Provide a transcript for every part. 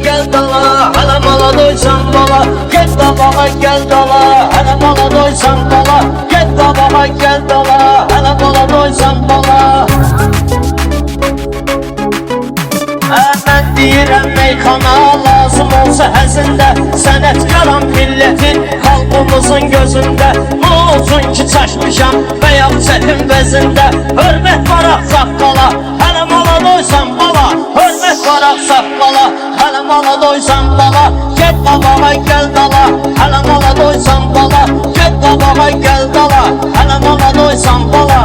gel dala, hələ mala doysan bala. Get qabağa gel dala, hələ mala doysan bala. Get qabağa gel dala, hələ mala doysan bala. Mən deyirəm meyxana lazım olsa həzində, sənətkaram millətin xalqımızın gözündə. Nə olsun ki çaşmışam bəyab çətin vəzində. Hörmət var axsaq qala, hələ mala doysan bala. Hörmət var axsaq qala, hələ mala doysan bala. Get qabağa gel dala, hələ mala doysan bala. Get qabağa gel dala, hələ mala doysan bala.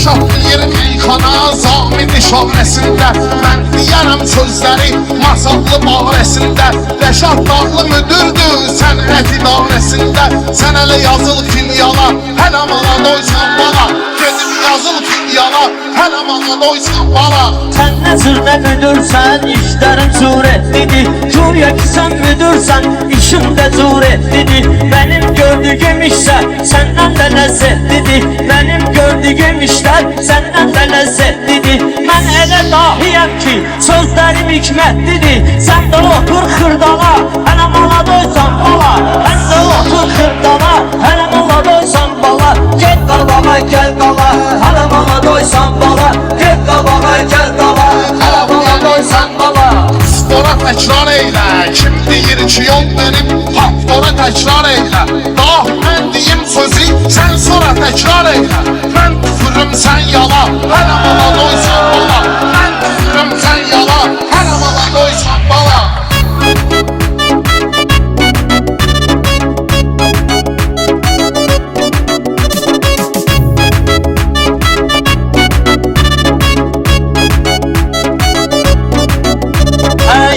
Şahlayır meyxana zamin işarəsində. Mən deyərəm sözləri masallı barəsində. Rəşad dağlı müdürdür sənət idarəsində. Sən hələ yazıl filyala, hələ mala doysan bala. Gedib yazıl filyala, hələ mala doysan bala. Sən nə cür nə müdürsən, işlərin cürətlidir. Güya ki sən müdürsən, işin də cürətlidir. Mənim gördüyüm işsə səndən də ləzzətlidir. Mənim gördüyüm işlər səndən də ləzzətlidir. Mən elə dahiyəm ki sözlərim hikmətlidir. Sən də otur xırdala, hələ mala doysan bala. Sən də otur xırdala, hələ mala doysan bala. Get qabağa gel qala, hələ mala doysan bala. Get qabağa gel qala, hələ mala doysan bala. Spora təkrar eylə, kim deyir ki yol benim, haftora təkrar eylə. Daha mən deyim sözü, sən sonra təkrar eylə. Mən küfürüm sən yala, hələ mala doysan bala. Mən küfürüm sən yala, hələ mala doysan bala.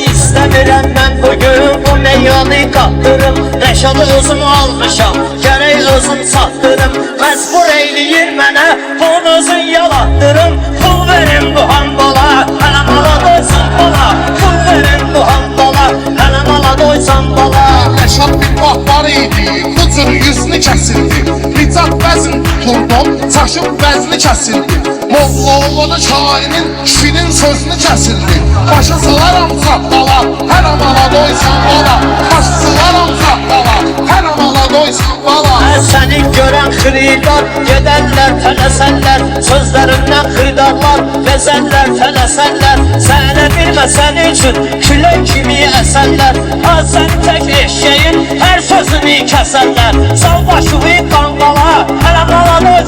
İstəmirəm mən bugün bu meyyanı qatdırım. Rəşadı özüm almışam, gərək özüm çatdırım. Məcbur eyləyir mənə, bunu özün yalatdırım. Pul verin bu hambala, hələ mala doysan bala. Pul verin bu hambala, hələ mala doysan bala. Rəşad bir vaxt var idi, bu cür yüzünü kəsildi. Ricat vəzn tuturdum, çaşıb vəzni kəsildi. Molla oğlanı şairinin şirin sözünü kəsildi. Başa salaram çatdala, hələ mala doysan bala. Başa salaram çatdala, hələ mala doysan bala. Səni görən xridar, gedərlər tələsərlər. Sözlərindən xridarlar, ləzərlər tələsərlər. Sənə bilməsən üçün külək kimi əsərlər. Səni tək eşeğin hər sözünü kəsərlər. Sal başını qanqala, hələ mala doysan